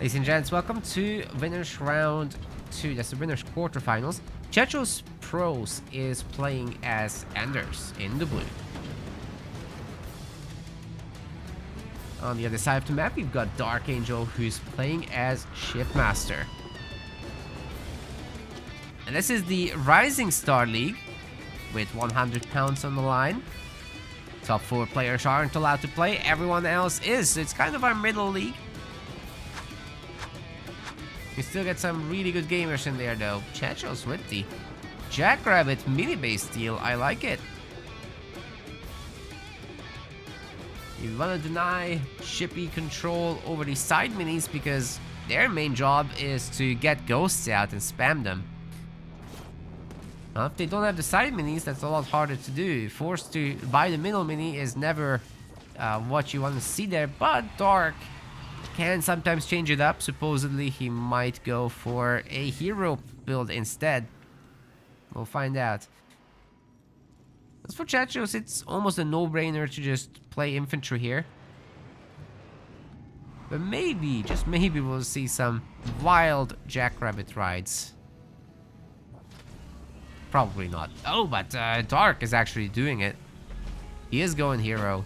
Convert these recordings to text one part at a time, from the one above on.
Ladies and gents, welcome to winners round 2. That's the winners quarterfinals. Chechospros is playing as Anders in the blue. On the other side of the map, we've got Darkangel, who's playing as Shipmaster. And this is the Rising Star League with £100 on the line. Top 4 players aren't allowed to play, everyone else is. It's kind of our middle league. We still get some really good gamers in there though. Chechos with the Jackrabbit mini base deal, I like it. You want to deny Shippy control over the side minis because their main job is to get ghosts out and spam them. Now, if they don't have the side minis, that's a lot harder to do. Forced to buy the middle mini is never what you want to see there, but Dark can sometimes change it up. Supposedly he might go for a hero build instead. We'll find out. As for Chechos, it's almost a no-brainer to just play infantry here. But maybe, just maybe, we'll see some wild Jackrabbit rides. Probably not. Oh, but Dark is actually doing it. He is going hero.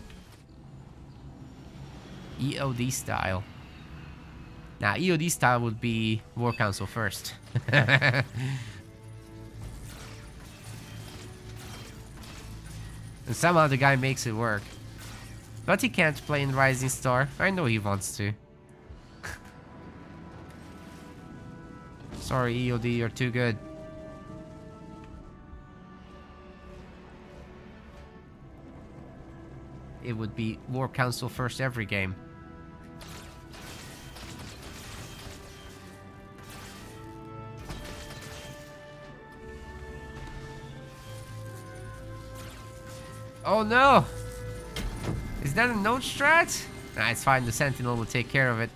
EOD style. Now, EOD style would be War Council first. And somehow the guy makes it work. But he can't play in Rising Star. I know he wants to. Sorry, EOD, you're too good. It would be War Council first every game. Oh no! Is that a note strat? Nah, it's fine. The Sentinel will take care of it.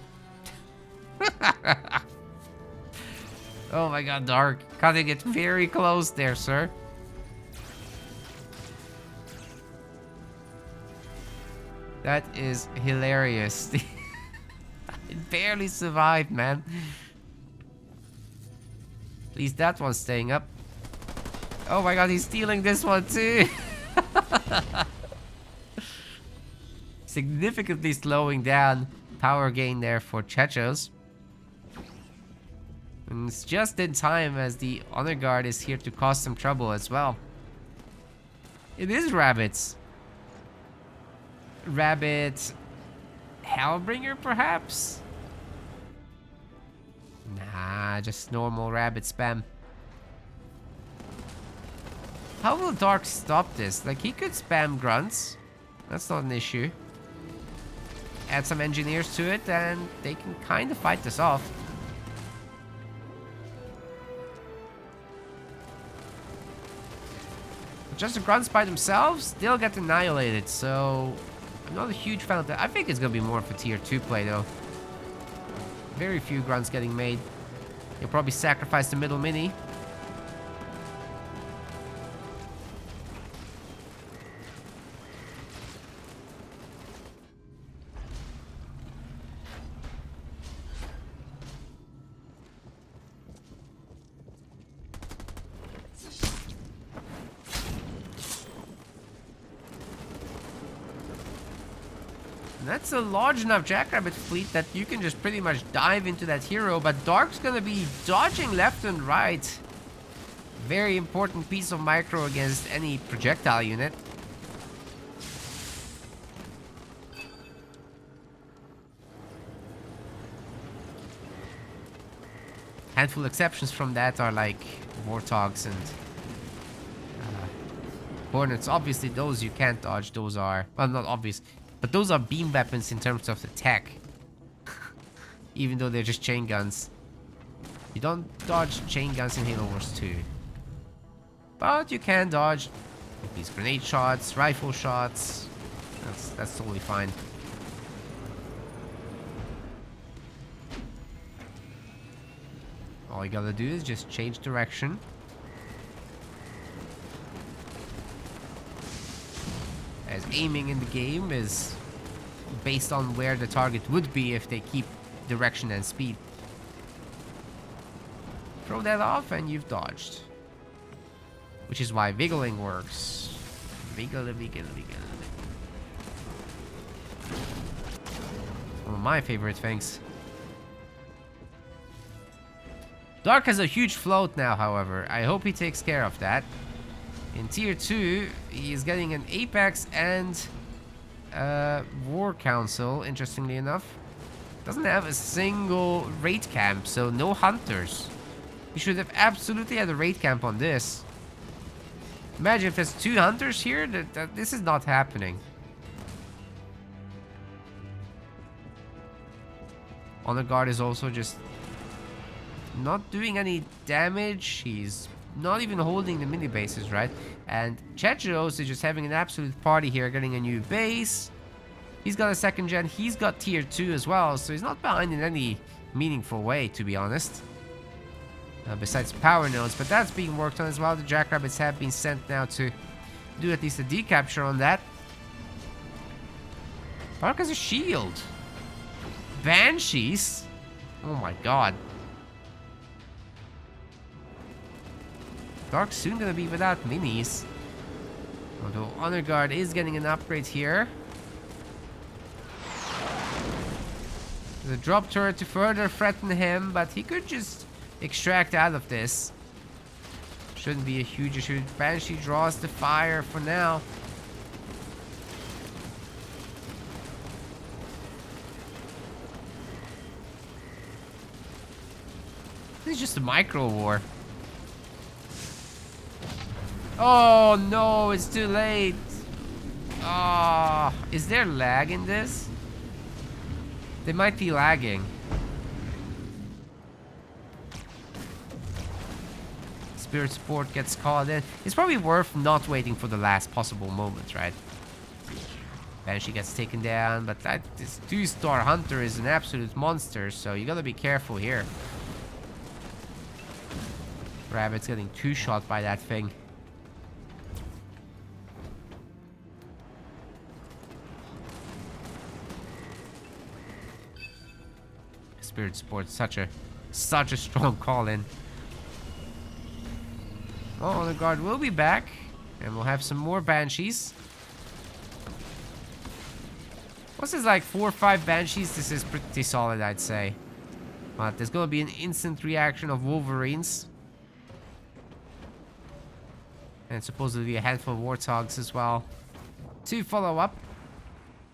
Oh my god, Dark. Cutting it very close there, sir. That is hilarious. It barely survived, man. At least that one's staying up. Oh my god, he's stealing this one too. Significantly slowing down power gain there for Chechos. And it's just in time as the honor guard is here to cause some trouble as well. It is rabbits. Rabbit Hellbringer, perhaps? Nah, just normal rabbit spam. How will Dark stop this? Like, he could spam grunts. That's not an issue. Add some engineers to it and they can kind of fight this off. Just the grunts by themselves, they'll get annihilated, so I'm not a huge fan of that. I think it's gonna be more of a tier 2 play though. Very few grunts getting made. You'll probably sacrifice the middle mini. That's a large enough Jackrabbit fleet that you can just pretty much dive into that hero, but Dark's gonna be dodging left and right. Very important piece of micro against any projectile unit. Handful exceptions from that are like Warthogs and Hornets. Obviously those you can't dodge, those are, well, not obvious. But those are beam weapons in terms of the tech. Even though they're just chain guns. You don't dodge chain guns in Halo Wars 2. But you can dodge these grenade shots, rifle shots. That's totally fine. All you gotta do is just change direction. As aiming in the game is based on where the target would be if they keep direction and speed. Throw that off and you've dodged. Which is why wiggling works. Wiggle, wiggle, wiggle. One of my favorite things. Dark has a huge float now, however. I hope he takes care of that. In tier 2, he is getting an Apex and War Council, interestingly enough. Doesn't have a single raid camp, so no hunters. He should have absolutely had a raid camp on this. Imagine if there's 2 hunters here, this is not happening. Honor Guard is also just not doing any damage. He's not even holding the mini bases, right? And Chechospros is just having an absolute party here, getting a new base. He's got a 2nd gen. He's got tier 2 as well, so he's not behind in any meaningful way, to be honest. Besides power nodes, but that's being worked on as well. The Jackrabbits have been sent now to do at least a decapture on that. Dark has a shield. Banshees? Oh my god. Dark's soon gonna be without minis. Although Honor Guard is getting an upgrade here. The drop turret to further threaten him, but he could just extract out of this. Shouldn't be a huge issue. Banshee draws the fire for now. This is just a micro war. Oh no, it's too late. Ah, is there lag in this? They might be lagging. Spirit support gets called in. It's probably worth not waiting for the last possible moment, right? Banshee gets taken down, but this 2-star hunter is an absolute monster, so you gotta be careful here. Rabbit's getting 2-shot by that thing. Spirit support, such a strong call in. Oh, the guard will be back, and we'll have some more banshees. What's this, like 4 or 5 banshees? This is pretty solid, I'd say. But there's gonna be an instant reaction of wolverines, and supposedly a handful of warthogs as well to follow up.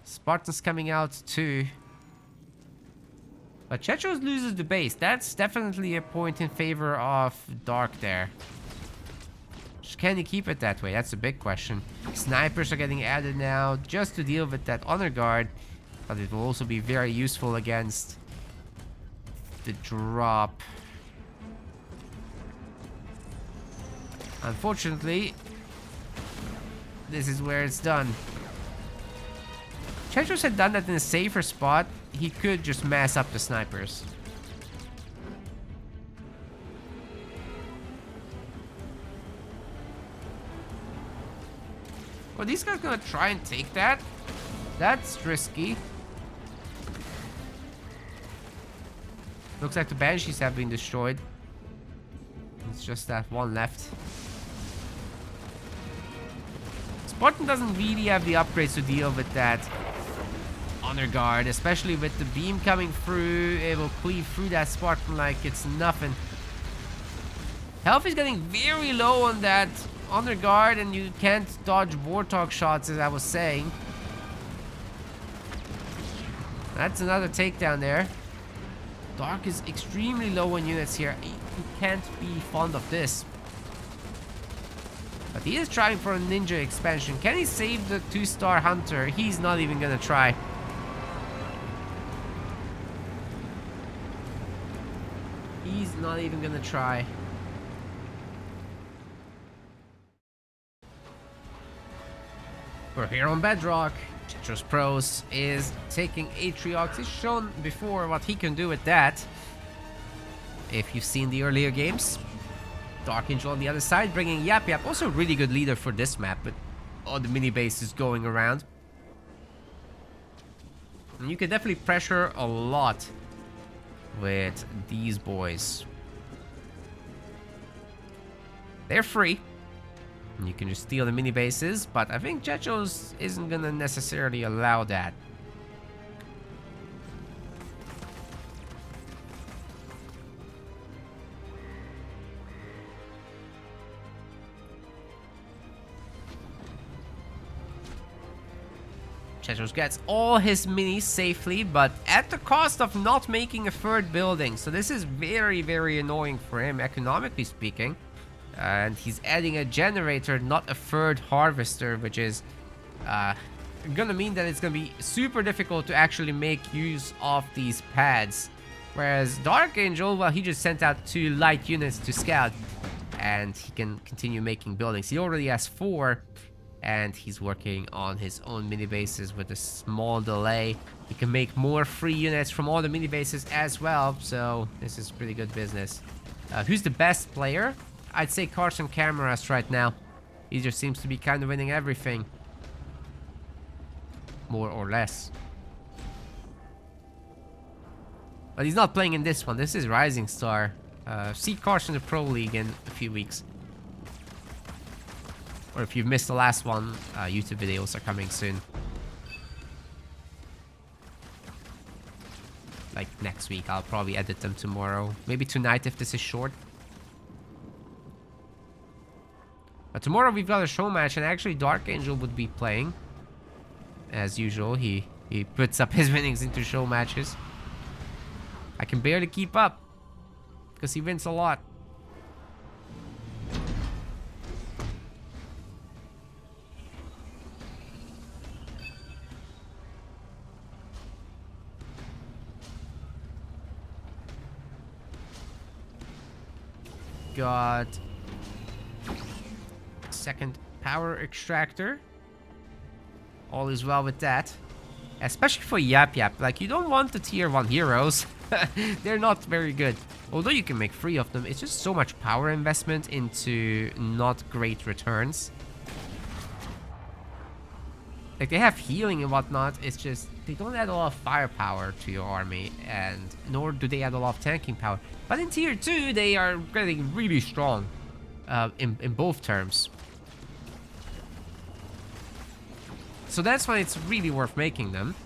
Spartans coming out too. But Chechospros loses the base. That's definitely a point in favor of Dark there. Can he keep it that way? That's a big question. Snipers are getting added now just to deal with that Honor Guard. But it will also be very useful against the drop. Unfortunately, this is where it's done. Chechospros had done that in a safer spot. He could just mass up the snipers. Are these guys gonna try and take that? That's risky. Looks like the banshees have been destroyed. It's just that one left. Spartan doesn't really have the upgrades to deal with that Honor Guard, especially with the beam coming through. It will cleave through that Spartan like it's nothing. Health is getting very low on that Honor Guard, and you can't dodge Warthog shots, as I was saying. That's another takedown there. Dark is extremely low on units here. You can't be fond of this. But he is trying for a ninja expansion. Can he save the 2-star hunter? He's not even gonna try. He's not even gonna try. We're here on Bedrock. Chechospros is taking Atriox. He's shown before what he can do with that. If you've seen the earlier games. Darkangel on the other side, bringing Yap Yap. Also a really good leader for this map, but all the mini bases going around. And you can definitely pressure a lot with these boys. They're free. And you can just steal the mini bases, but I think Chechos isn't gonna necessarily allow that. Chechos gets all his minis safely, but at the cost of not making a third building. So this is very, very annoying for him, economically speaking. And he's adding a generator, not a third harvester, which is gonna mean that it's gonna be super difficult to actually make use of these pads. Whereas Darkangel, well, he just sent out 2 light units to scout, and he can continue making buildings. He already has 4, and he's working on his own mini bases with a small delay. He can make more free units from all the mini bases as well, so this is pretty good business. Who's the best player? I'd say Carson Cameras right now. He just seems to be kind of winning everything. More or less. But he's not playing in this one. This is Rising Star. See Carson in the Pro League in a few weeks. Or if you've missed the last one, YouTube videos are coming soon. Like next week. I'll probably edit them tomorrow. Maybe tonight if this is short. But tomorrow we've got a show match, and actually Darkangel would be playing. As usual, he puts up his winnings into show matches. I can barely keep up, because he wins a lot. Got second power extractor. All is well with that. Especially for Yap Yap. Like, you don't want the tier 1 heroes. They're not very good. Although you can make 3 of them, it's just so much power investment into not great returns. Like, they have healing and whatnot. It's just, they don't add a lot of firepower to your army. And nor do they add a lot of tanking power. But in tier 2, they are getting really strong. In both terms. So that's why it's really worth making them.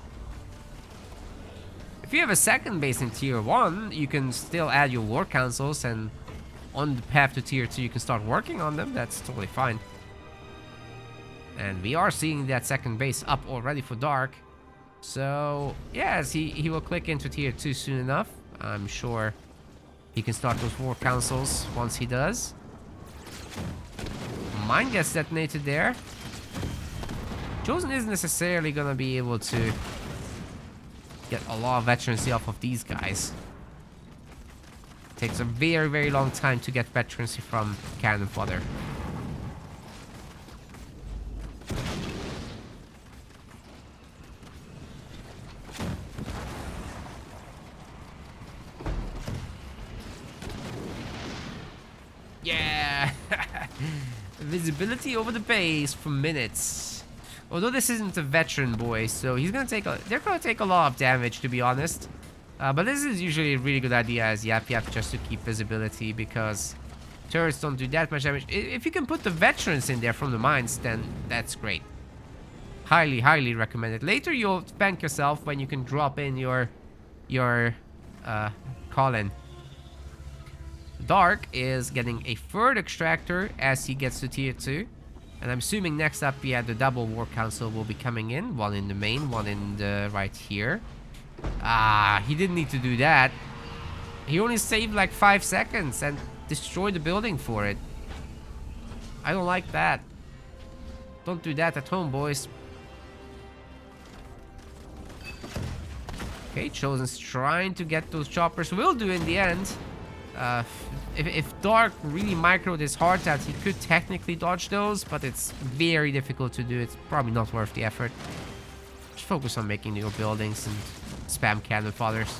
If you have a second base in tier 1, you can still add your war councils, and on the path to tier 2 you can start working on them. That's totally fine. And we are seeing that second base up already for Dark. So yes, he will click into tier 2 soon enough. I'm sure he can start those war councils once he does. Mine gets detonated there. Chosen isn't necessarily gonna be able to get a lot of veterancy off of these guys. It takes a very, very long time to get veterancy from cannon fodder. Yeah! Visibility over the base for minutes. Although this isn't a veteran boy, so he's gonna take they're gonna take a lot of damage, to be honest. But this is usually a really good idea as Yap Yap, just to keep visibility, because turrets don't do that much damage. If you can put the veterans in there from the mines, then that's great. Highly, highly recommend it. Later you'll thank yourself when you can drop in your call-in. Dark is getting a third extractor as he gets to tier 2. And I'm assuming next up, yeah, the double war council will be coming in. One in the main, one in the right here. Ah, he didn't need to do that. He only saved like 5 seconds and destroyed the building for it. I don't like that. Don't do that at home, boys. Okay, Chosen's trying to get those choppers. Will do in the end. If Dark really microed his heart out, he could technically dodge those, but it's very difficult to do. It's probably not worth the effort. Just focus on making new buildings and spam cannon fodders.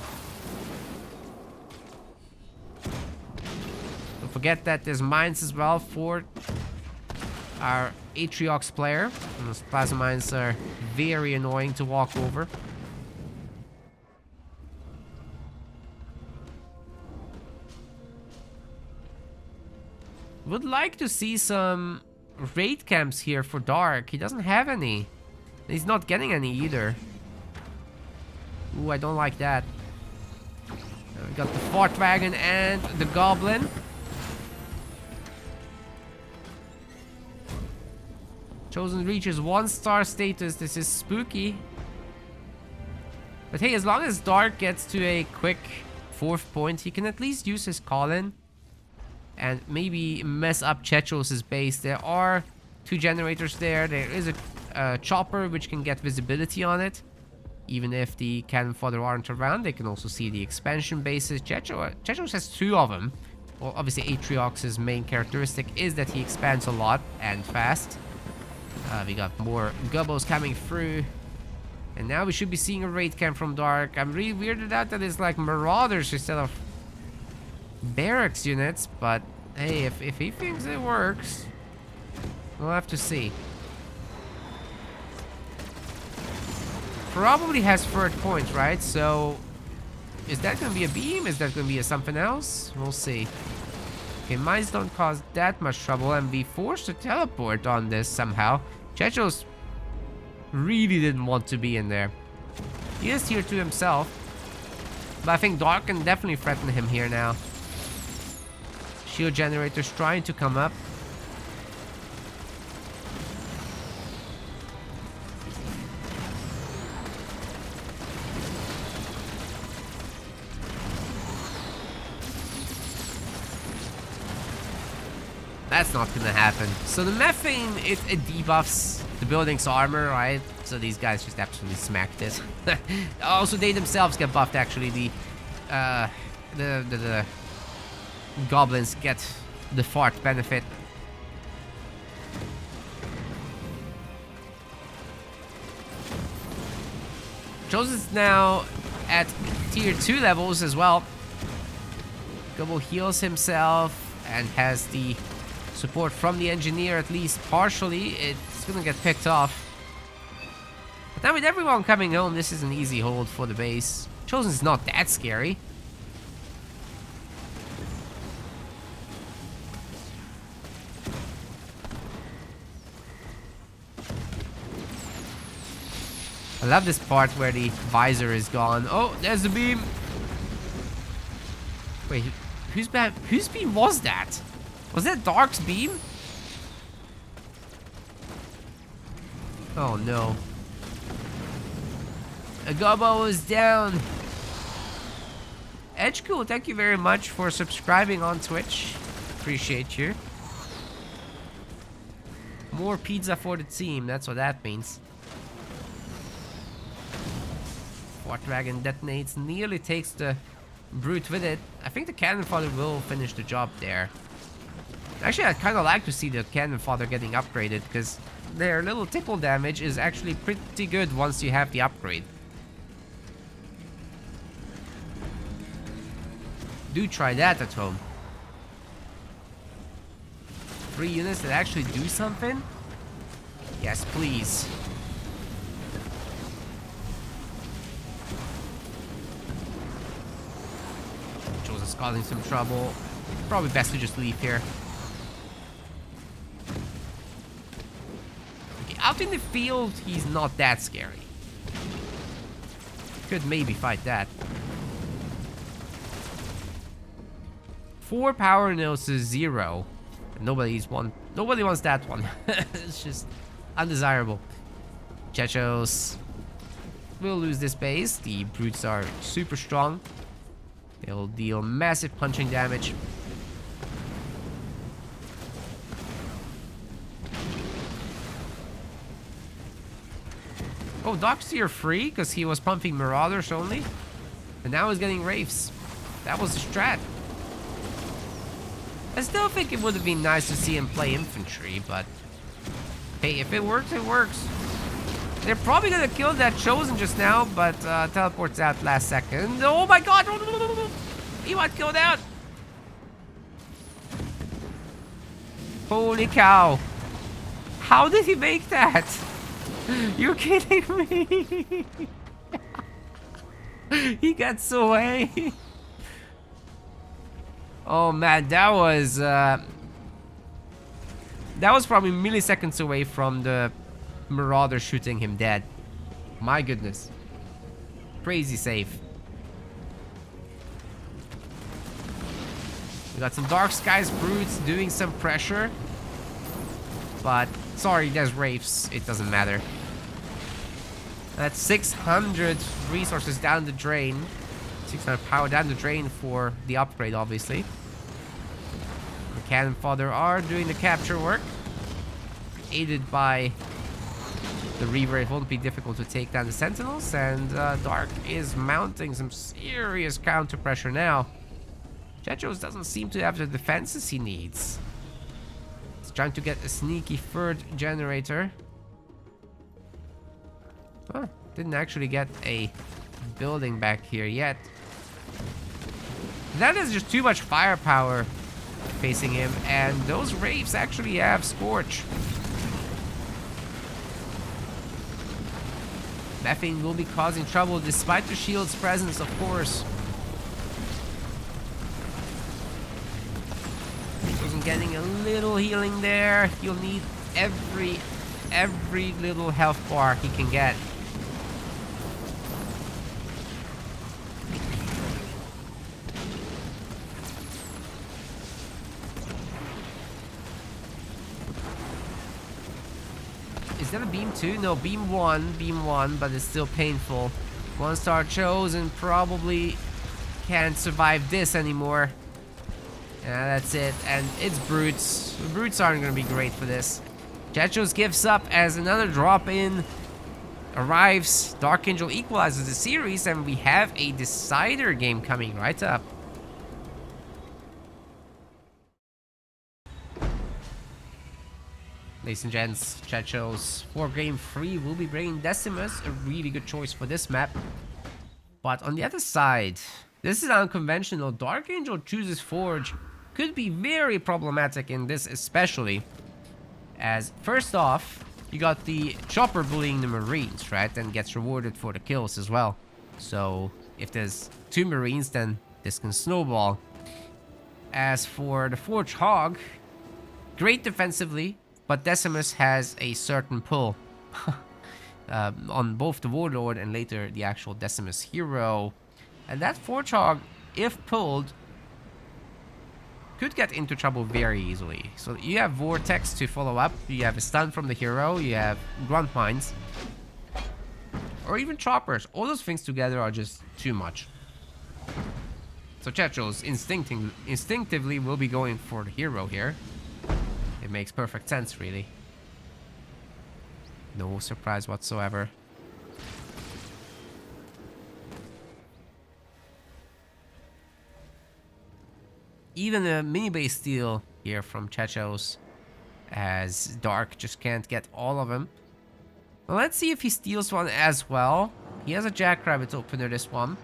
Don't forget that there's mines as well for our Atriox player. And those plasma mines are very annoying to walk over. Would like to see some raid camps here for Dark. He doesn't have any. He's not getting any either. Ooh, I don't like that. We got the Fort Wagon and the Goblin. Chosen reaches 1-star status. This is spooky. But hey, as long as Dark gets to a quick 4th point, he can at least use his call-in and maybe mess up Chechos' base. There are 2 generators there. There is a chopper which can get visibility on it. Even if the cannon fodder aren't around, they can also see the expansion bases. Chechos has 2 of them. Well, obviously Atriox's main characteristic is that he expands a lot and fast. We got more Gubbos coming through. And now we should be seeing a raid camp from Dark. I'm really weirded out that it's like Marauders instead of barracks units. But hey, if he thinks it works, we'll have to see. Probably has 3rd point, right? So is that going to be a beam? Is that going to be a something else? We'll see. Okay, mines don't cause that much trouble, and we forced to teleport on this somehow. Chechos really didn't want to be in there. He is tier 2 himself, but I think Dark can definitely threaten him here now. Shield generators trying to come up. That's not gonna happen. So the methane, it debuffs the building's armor, right? So these guys just absolutely smacked it. Also, they themselves get buffed, actually. The goblins get the fart benefit. Joseph's now at tier 2 levels as well. Gobble heals himself and has the support from the engineer, at least partially. It's gonna get picked off. But now with everyone coming home, this is an easy hold for the base. Chosen's not that scary. I love this part where the visor is gone. Oh, there's the beam. Wait, whose beam was that? Was that Dark's beam? Oh no. A gobbo is down. Edgecool, thank you very much for subscribing on Twitch. Appreciate you. More pizza for the team, that's what that means. Fort Dragon detonates, nearly takes the brute with it. I think the cannon fodder will finish the job there. Actually, I'd kind of like to see the cannon fodder getting upgraded, because their little tickle damage is actually pretty good once you have the upgrade. Do try that at home. 3 units that actually do something? Yes, please. Joseph's causing some trouble. Probably best to just leave here. Okay, out in the field, he's not that scary. Could maybe fight that. 4 power nodes to 0. Nobody wants that one. It's just undesirable. Chechos will lose this base. The brutes are super strong. They'll deal massive punching damage. Oh, Dark's tier 3 because he was pumping Marauders only. And now he's getting Wraiths. That was the strat. I still think it would have been nice to see him play infantry, but hey, if it works, it works. They're probably gonna kill that Chosen just now, but teleports out last second. Oh my god! He might go down! Holy cow! How did he make that? You're kidding me! He gets away! Oh man, that was That was probably milliseconds away from the Marauder shooting him dead. My goodness. Crazy save. We got some Dark Skies Brutes doing some pressure. But, sorry, there's Wraiths. It doesn't matter. That's 600 resources down the drain. 600 power down the drain for the upgrade, obviously. The Cannon Fodder are doing the capture work. Aided by the Reaver, it won't be difficult to take down the Sentinels. And Dark is mounting some serious counter pressure now. Chechos doesn't seem to have the defenses he needs. He's trying to get a sneaky third generator. Huh, didn't actually get a building back here yet. That is just too much firepower facing him, and those Wraiths actually have Scorch. Methane will be causing trouble despite the shield's presence, of course. Wasn't getting a little healing there. He'll need every little health bar he can get. Is that a beam 2? No, beam 1, but it's still painful. 1-star chosen probably can't survive this anymore. Yeah, that's it. And it's Brutes. The Brutes aren't going to be great for this. Chechos gives up as another drop-in arrives. Darkangel equalizes the series, and we have a decider game coming right up. Ladies and gents, Chechos for game 3 will be bringing Decimus, a really good choice for this map. But on the other side, this is unconventional. Darkangel chooses Forge. Could be very problematic in this especially. As first off, you got the Chopper bullying the Marines, right? And gets rewarded for the kills as well. So if there's 2 Marines, then this can snowball. As for the Forge Hog, great defensively. But Decimus has a certain pull on both the Warlord and later the actual Decimus hero. And that Forge Hog, if pulled, could get into trouble very easily. So you have Vortex to follow up, you have a stun from the hero, you have Grunt Mines, or even Choppers. All those things together are just too much. So Chechos instinctively will be going for the hero here. It makes perfect sense, really. No surprise whatsoever. Even a mini base steal here from Chechos, as Dark just can't get all of them. Well, let's see if he steals one as well. He has a Jackrabbit opener, this one.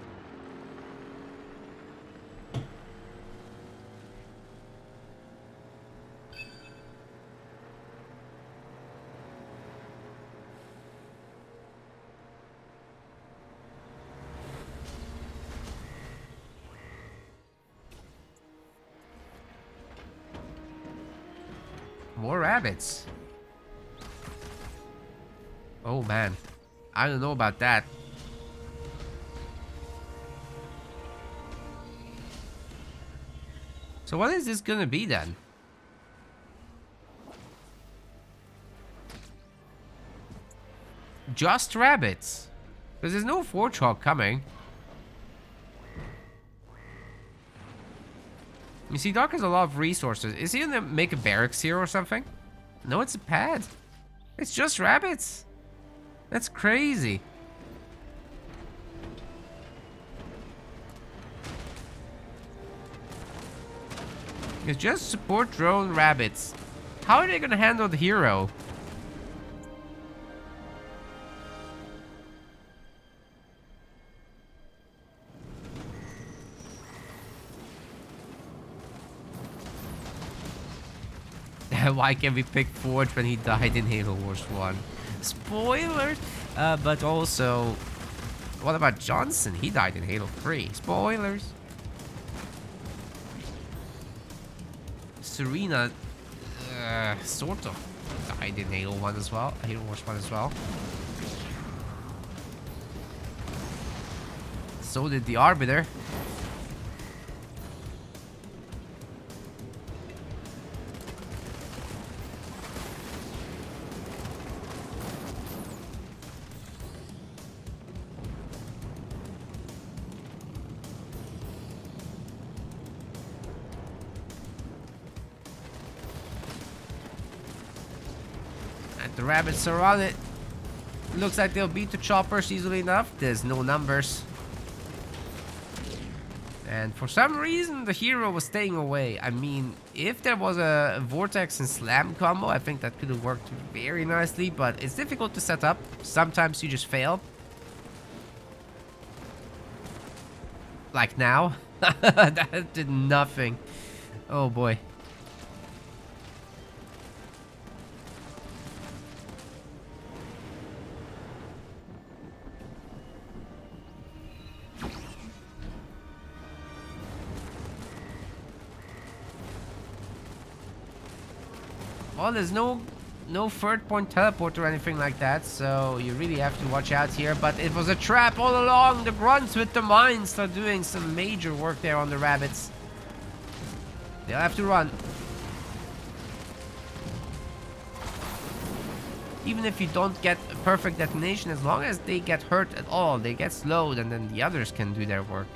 More rabbits. Oh man, I don't know about that. So what is this gonna be then? Just rabbits? Because there's no Forge Hog coming. You see, Dark has a lot of resources. Is he gonna make a barracks here or something? No, it's a pad. It's just rabbits. That's crazy. It's just support drone rabbits. How are they gonna handle the hero? Why can't we pick Forge when he died in Halo Wars 1? Spoilers! But also, what about Johnson? He died in Halo 3. Spoilers! sort of died in Halo 1 as well. Halo Wars 1 as well. So did the Arbiter. The rabbits are on it. Looks like they'll beat the choppers easily enough. There's no numbers. And for some reason, the hero was staying away. I mean, if there was a vortex and slam combo, I think that could have worked very nicely. But it's difficult to set up. Sometimes you just fail. Like now. That did nothing. Oh boy. Well, there's no third point teleport or anything like that, so you really have to watch out here. But it was a trap all along. The grunts with the mines are doing some major work there on the rabbits. They'll have to run. Even if you don't get a perfect detonation, as long as they get hurt at all, they get slowed, and then the others can do their work.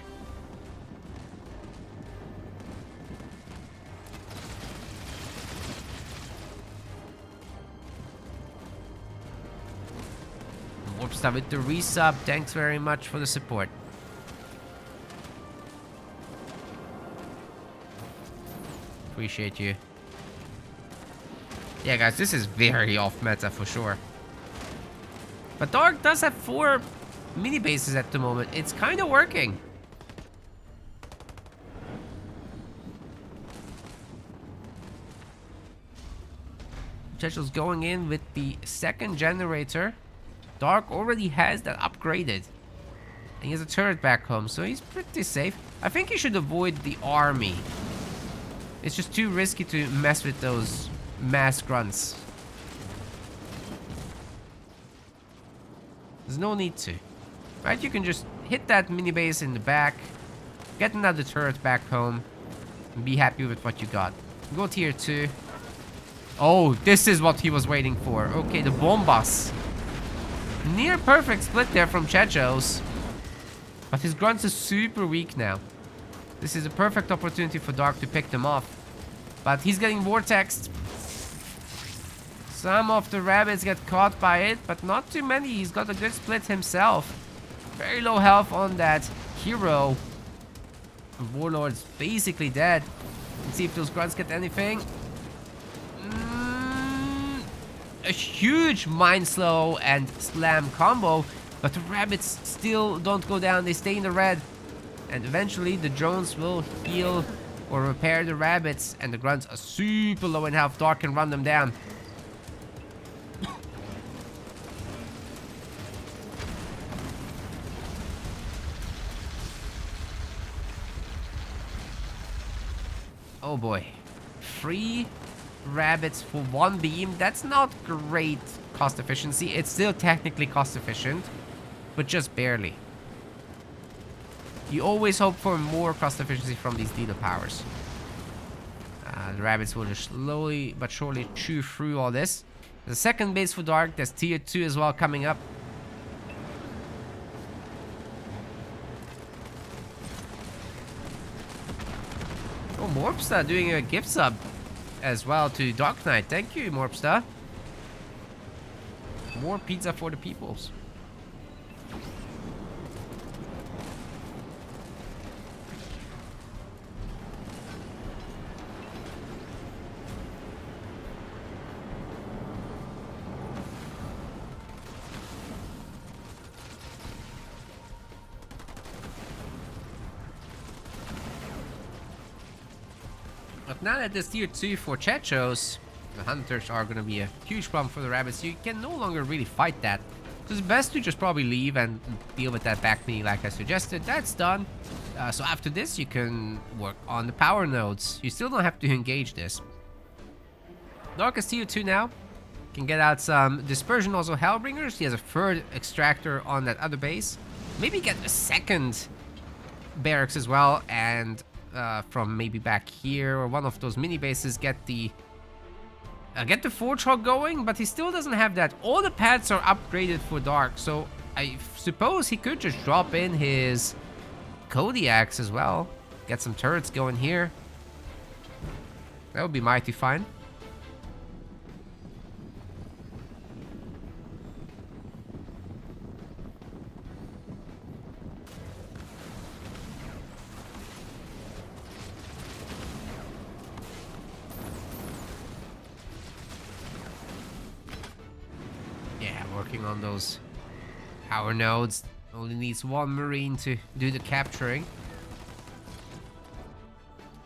Warpstar with the resub. Thanks very much for the support. Appreciate you. Yeah, guys, this is very off meta for sure. But Dark does have 4 mini bases at the moment. It's kind of working. Checho's going in with the second generator. Dark already has that upgraded. And he has a turret back home, so he's pretty safe. I think he should avoid the army. It's just too risky to mess with those mass grunts. There's no need to. Right, you can just hit that mini base in the back, get another turret back home, and be happy with what you got. Go tier 2. Oh, this is what he was waiting for. Okay, the bombas. Near perfect split there from Chechos. But his grunts are super weak now. This is a perfect opportunity for Dark to pick them off. But he's getting vortexed. Some of the rabbits get caught by it, but not too many. He's got a good split himself. Very low health on that hero. Warlord's basically dead. Let's see if those grunts get anything. A huge mind slow and slam combo, but the rabbits still don't go down. They stay in the red, and eventually the drones will heal or repair the rabbits, and the grunts are super low in health. Dark can run them down. Oh boy, 3 rabbits for 1 beam. That's not great cost efficiency. It's still technically cost efficient, but just barely. You always hope for more cost efficiency from these dealer powers. The rabbits will just slowly but surely chew through all this. The second base for Dark, there's tier 2 as well coming up. Oh, Morpstar doing a gift sub as well to Dark Knight. Thank you, Morpstar. More pizza for the peoples. But now that there's tier 2 for Chechos, the hunters are going to be a huge problem for the rabbits. You can no longer really fight that. So it's best to just probably leave and deal with that back knee like I suggested. That's done. So after this, you can work on the power nodes. You still don't have to engage this. Dark is tier 2 now. Can get out some Dispersion, also Hellbringers. He has a third extractor on that other base. Maybe get a second barracks as well, and from maybe back here or one of those mini bases get the Forge Hog going, but he still doesn't have that. All the pads are upgraded for Dark, so I suppose he could just drop in his Kodiaks as well. Get some turrets going here. That would be mighty fine. Yeah, working on those power nodes. Only needs one Marine to do the capturing.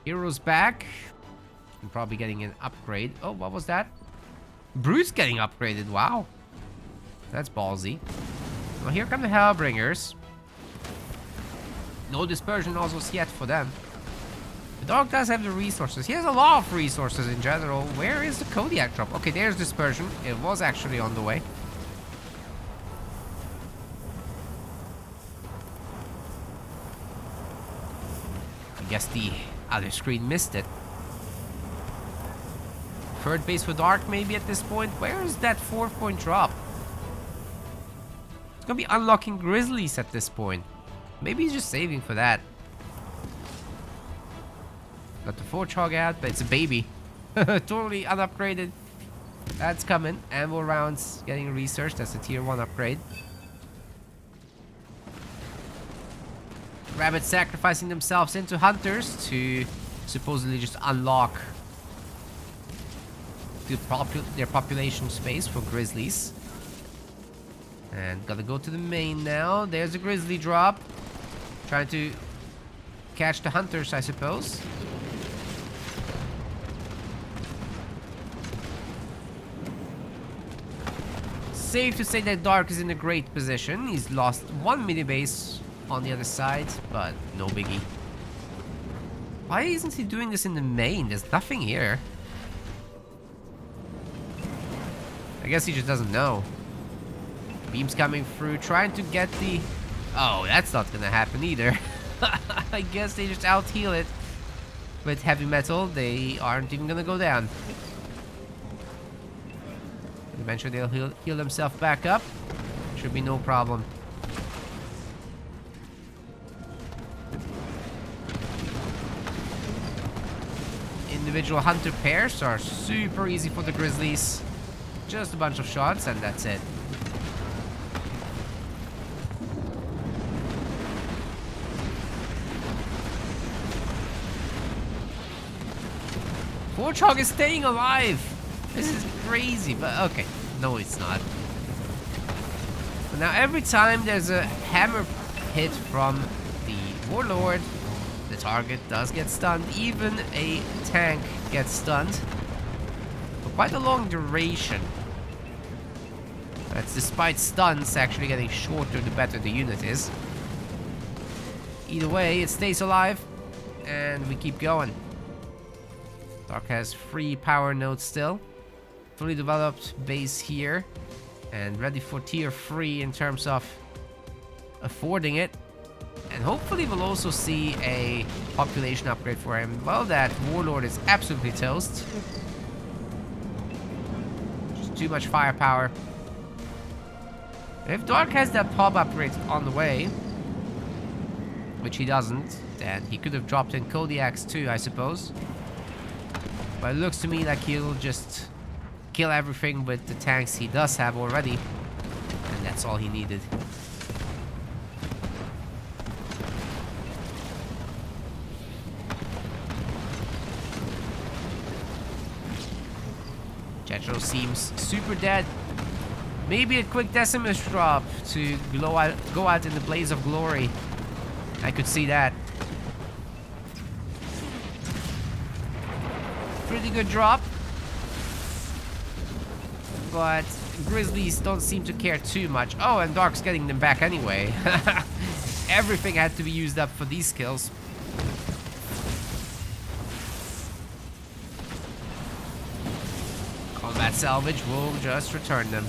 Heroes back. I'm probably getting an upgrade. Oh, what was that? Brute's getting upgraded. Wow. That's ballsy. Well, here come the Hellbringers. No Dispersion nozzles yet for them. The dog does have the resources. He has a lot of resources in general. Where is the Kodiak drop? Okay, there's Dispersion. It was actually on the way. I guess the other screen missed it. Third base for Dark maybe at this point. Where is that 4-point drop? It's gonna be unlocking Grizzlies at this point. Maybe he's just saving for that. Got the Forge Hog out, but it's a baby. Totally unupgraded. That's coming. Ammo rounds getting researched. That's a tier 1 upgrade. Rabbits sacrificing themselves into Hunters to supposedly just unlock their population space for Grizzlies. And gotta go to the main now. There's a Grizzly drop. Trying to catch the Hunters, I suppose. Safe to say that Dark is in a great position. He's lost one mini base on the other side, but no biggie. Why isn't he doing this in the main? There's nothing here. I guess he just doesn't know. Beams coming through, trying to get the... Oh, that's not gonna happen either. I guess they just out-heal it. With heavy metal, they aren't even gonna go down. Eventually they'll heal themselves back up. Should be no problem. Individual hunter pairs are super easy for the Grizzlies. Just a bunch of shots and that's it. Forge Hog is staying alive! This is crazy, but okay. No, it's not. But now every time there's a hammer hit from the Warlord, the target does get stunned. Even a tank gets stunned. For quite a long duration. That's despite stuns actually getting shorter the better the unit is. Either way, it stays alive. And we keep going. Dark has 3 power nodes still. Fully developed base here. And ready for tier 3 in terms of affording it. And hopefully we'll also see a population upgrade for him. Well, that Warlord is absolutely toast. Just too much firepower. If Dark has that pop upgrade on the way, which he doesn't, then he could have dropped in Kodiaks too, I suppose. But it looks to me like he'll just kill everything with the tanks he does have already. And that's all he needed. Chechospros seems super dead. Maybe a quick Decimus drop to go out in the blaze of glory. I could see that. Pretty good drop. But Grizzlies don't seem to care too much. Oh, and Dark's getting them back anyway. Everything had to be used up for these kills. Combat salvage will just return them.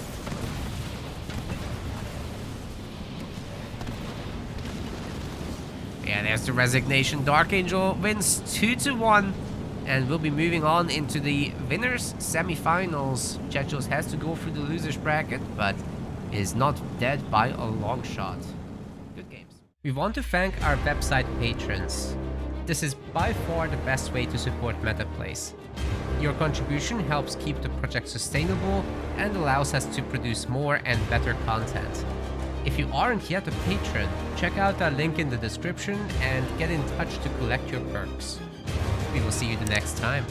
Yeah, there's the resignation. Darkangel wins 2-1. And we'll be moving on into the winners semi-finals. Chechos has to go through the losers bracket, but is not dead by a long shot. Good games. We want to thank our website patrons. This is by far the best way to support MetaPlays. Your contribution helps keep the project sustainable and allows us to produce more and better content. If you aren't yet a patron, check out our link in the description and get in touch to collect your perks. We will see you the next time.